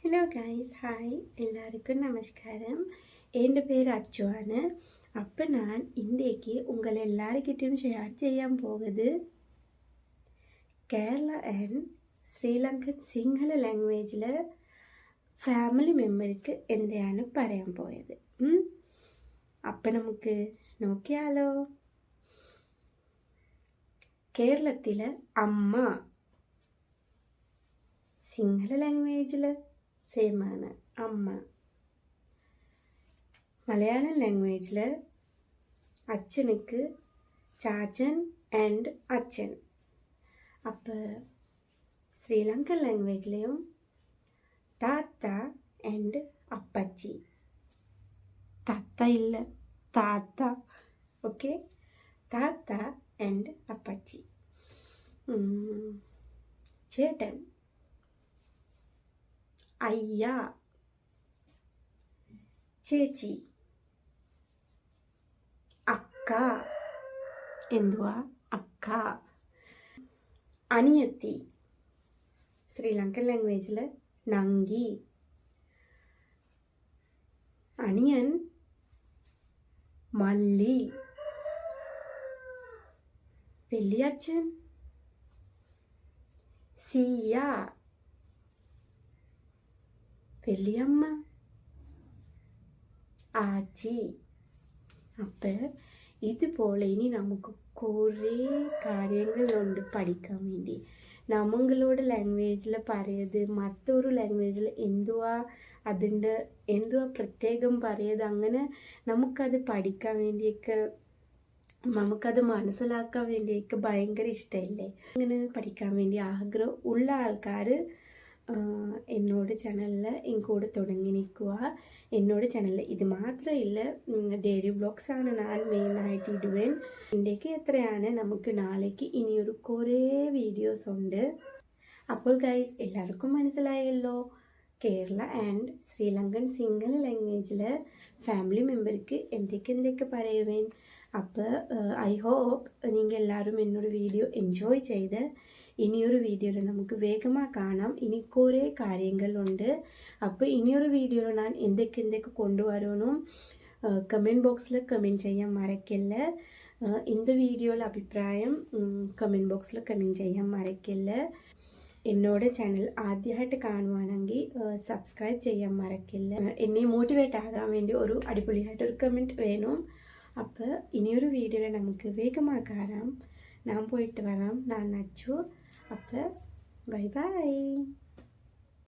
Hello guys, hi എല്ലാവർക്കും നമസ്കാരം. എൻ്റെ പേര് അച്ചുവാണ്. അപ്പം ഞാൻ ഇന്നേക്ക് ഉങ്ങളെ എല്ലാവർക്കിട്ടും ഷെയർ ചെയ്യാൻ പോകുന്നത് കേരള ആൻഡ് ശ്രീലങ്കൻ സിംഹള ലാംഗ്വേജിൽ ഫാമിലി മെമ്പർക്ക് എന്താണ് പറയാൻ പോയത്. അപ്പം നമുക്ക് നോക്കിയാലോ. കേരളത്തിലെ അമ്മ സിംഹള ലാംഗ്വേജിൽ സെയിമാണ് അമ്മ. മലയാളം ലാംഗ്വേജിൽ അച്ഛനുക്ക് ചാച്ചൻ ആൻഡ് അച്ഛൻ. അപ്പോൾ ശ്രീലങ്കൻ ലാംഗ്വേജിലെയും താത്ത ആൻഡ് അപ്പച്ചി. താത്ത ഇല്ല, താത്ത. ഓക്കെ, താത്ത ആൻഡ് അപ്പച്ചി. ചേട്ടൻ, അയ്യ, ചേച്ചി, അക്ക. എന്തുവാ അക്ക? അനിയത്തി ശ്രീലങ്കൻ ലാംഗ്വേജിൽ നങ്കി. അനിയൻ മല്ലി. വലിയച്ഛൻ സിയ. വലിയമ്മ ആച്ചി. അപ്പം ഇതുപോലെ ഇനി നമുക്ക് കുറേ കാര്യങ്ങളുണ്ട് പഠിക്കാൻ വേണ്ടി. നമ്മളോട് ലാംഗ്വേജിൽ പറയത് മറ്റൊരു ലാംഗ്വേജിൽ എന്തുവാ അതിൻ്റെ എന്തുവാ പ്രത്യേകം പറയത്, അങ്ങനെ നമുക്കത് പഠിക്കാൻ വേണ്ടിയൊക്കെ നമുക്കത് മനസ്സിലാക്കാൻ വേണ്ടിയൊക്കെ ഭയങ്കര ഇഷ്ടമല്ലേ. അങ്ങനെ പഠിക്കാൻ വേണ്ടി ആഗ്രഹം ഉള്ള ആൾക്കാർ എന്നോട് ചാനലിൽ ഇങ്ങോട്ട് തുടങ്ങി നിൽക്കുക. എന്നോട് ചാനലിൽ ഇത് മാത്രമില്ല, ഡെയിലി വ്ളോഗ്സാണ് ഞാൻ മെയിനായിട്ട് ഇടുവേൻ. ഇന്ത്യക്ക് എത്രയാണ് നമുക്ക് നാളേക്ക് ഇനിയൊരു കുറേ വീഡിയോസ് ഉണ്ട്. അപ്പോൾ ഗൈസ്, എല്ലാവർക്കും മനസ്സിലായല്ലോ കേരള ആൻഡ് ശ്രീലങ്കൻ സിംഗിൾ ലാംഗ്വേജിൽ ഫാമിലി മെമ്പർക്ക് എന്തൊക്കെ പറയുവേൻ. അപ്പോൾ ഐ ഹോപ്പ് നിങ്ങൾ എല്ലാവരും എന്നോട് വീഡിയോ എൻജോയ് ചെയ്ത് ഇനിയൊരു വീഡിയോയിൽ നമുക്ക് വേഗமாக കാണാം. ഇനി കുറേ കാര്യങ്ങളുണ്ട്. അപ്പോൾ ഇനിയൊരു വീഡിയോയിൽ ഞാൻ എന്തൊക്കെ കൊണ്ടുവരണം കമൻറ്റ് ബോക്സിൽ കമൻറ്റ് ചെയ്യാൻ മറക്കല്ല. இந்த വീഡിയോയിലെ അഭിപ്രായം കമൻറ്റ് ബോക്സിൽ കമൻറ്റ് ചെയ്യാൻ മറക്കല്ല. എന്നോട് ചാനൽ ആദ്യമായിട്ട് കാണുവാണെങ്കിൽ സബ്സ്ക്രൈബ് ചെയ്യാൻ മറക്കില്ല. എന്നെ മോട്ടിവേറ്റ് ആകാൻ വേണ്ടി ഒരു അടിപൊളിയായിട്ടൊരു കമൻറ്റ് വേണം. അപ്പോൾ ഇനിയൊരു വീഡിയോയിൽ നമുക്ക് വേഗமாக കാണാം. ഞാൻ പോയിട്ട് വരാം. ഞാൻ അച്ചു. അപ്പോൾ ബൈ ബൈ.